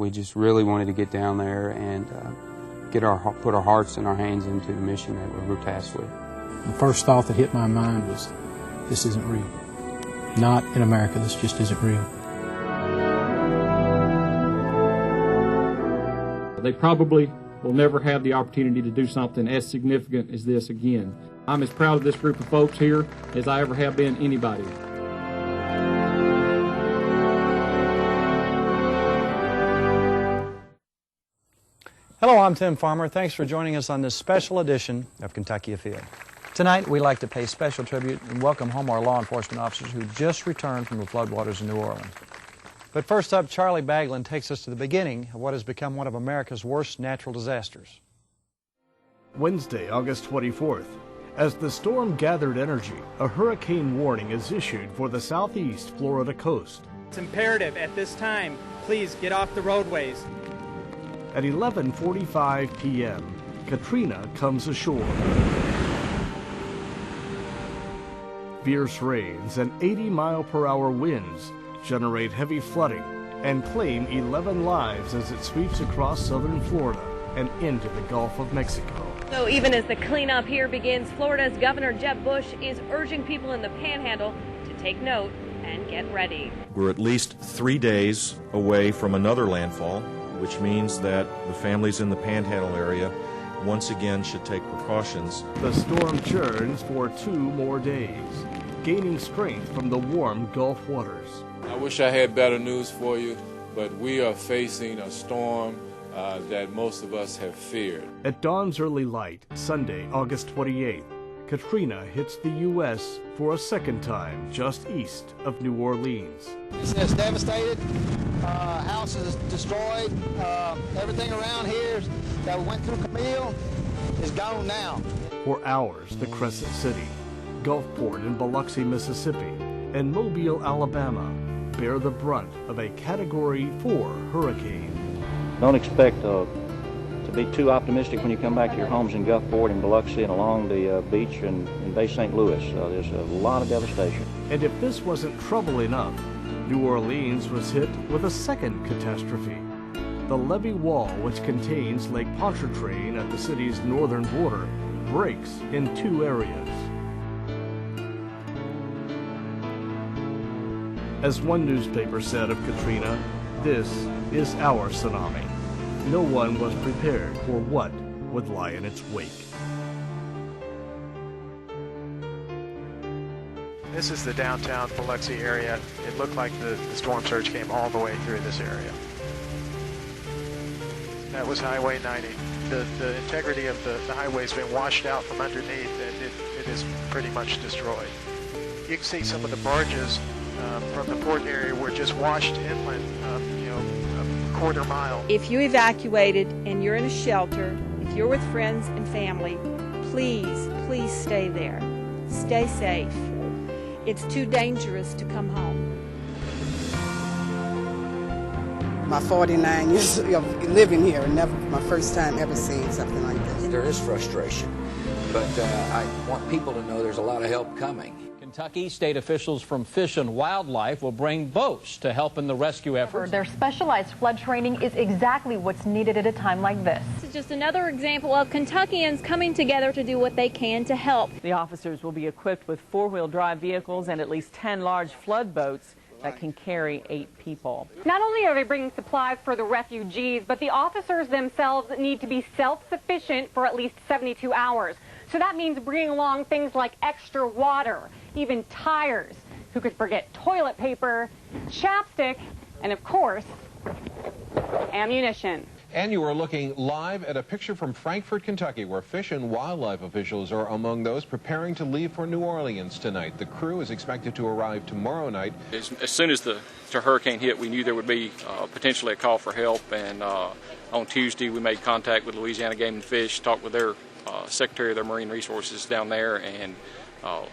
we just really wanted to get down there and put our hearts and our hands into the mission that we were tasked with. The first thought that hit my mind was, this isn't real. Not in America, this just isn't real. They probably will never have the opportunity to do something as significant as this again. I'm as proud of this group of folks here as I ever have been anybody. Hello, I'm Tim Farmer. Thanks for joining us on this special edition of Kentucky Afield. Tonight, we like to pay special tribute and welcome home our law enforcement officers who just returned from the floodwaters in New Orleans. But first up, Charlie Baglin takes us to the beginning of what has become one of America's worst natural disasters. Wednesday, August 24th. As the storm gathered energy, a hurricane warning is issued for the southeast Florida coast. It's imperative at this time, please get off the roadways. At 11:45 p.m., Katrina comes ashore. Fierce rains and 80-mile-per-hour winds generate heavy flooding and claim 11 lives as it sweeps across southern Florida and into the Gulf of Mexico. So even as the cleanup here begins, Florida's Governor Jeb Bush is urging people in the Panhandle to take note and get ready. We're at least 3 days away from another landfall, which means that the families in the Panhandle area once again should take precautions. The storm churns for 2 more days, gaining strength from the warm Gulf waters. I wish I had better news for you, but we are facing a storm that most of us have feared. At dawn's early light, Sunday, August 28th, Katrina hits the U.S. for a second time just east of New Orleans. It's devastated. Houses destroyed. Everything around here that went through Camille is gone now. For hours, the Crescent City, Gulfport in Biloxi, Mississippi, and Mobile, Alabama, bear the brunt of a Category 4 hurricane. Don't expect to be too optimistic when you come back to your homes in Gulfport and Biloxi and along the beach in Bay St. Louis. There's a lot of devastation. And if this wasn't trouble enough, New Orleans was hit with a second catastrophe. The levee wall, which contains Lake Pontchartrain at the city's northern border, breaks in 2 areas. As one newspaper said of Katrina, this is our tsunami. No one was prepared for what would lie in its wake. This is the downtown Biloxi area. It looked like the storm surge came all the way through this area. That was Highway 90. The integrity of the highway's been washed out from underneath, and it is pretty much destroyed. You can see some of the barges from the port area were just washed inland, a quarter mile. If you evacuated and you're in a shelter, if you're with friends and family, please stay there. Stay safe. It's too dangerous to come home. My 49 years of living here, never my first time ever seeing something like this. There is frustration, but I want people to know there's a lot of help coming. Kentucky state officials from Fish and Wildlife will bring boats to help in the rescue effort. Their specialized flood training is exactly what's needed at a time like this. This is just another example of Kentuckians coming together to do what they can to help. The officers will be equipped with 4-wheel drive vehicles and at least 10 large flood boats that can carry 8 people. Not only are they bringing supplies for the refugees, but the officers themselves need to be self-sufficient for at least 72 hours. So that means bringing along things like extra water, even tires. Who could forget toilet paper, chapstick, and of course, ammunition. And you are looking live at a picture from Frankfort, Kentucky, where Fish and Wildlife officials are among those preparing to leave for New Orleans tonight. The crew is expected to arrive tomorrow night. As soon as the hurricane hit, we knew there would be potentially a call for help, and on Tuesday we made contact with Louisiana Game and Fish, talked with their Secretary of their Marine Resources down there, and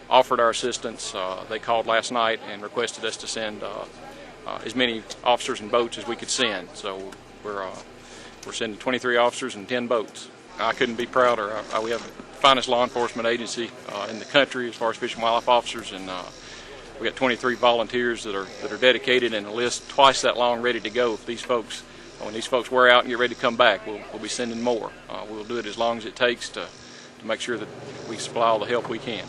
offered our assistance. They called last night and requested us to send as many officers and boats as we could send. So we're sending 23 officers and 10 boats. I couldn't be prouder. We have the finest law enforcement agency in the country as far as Fish and Wildlife officers, and we got 23 volunteers that are dedicated, and a list twice that long ready to go if these folks when these folks wear out and get ready to come back, we'll be sending more. We'll do it as long as it takes to make sure that we supply all the help we can.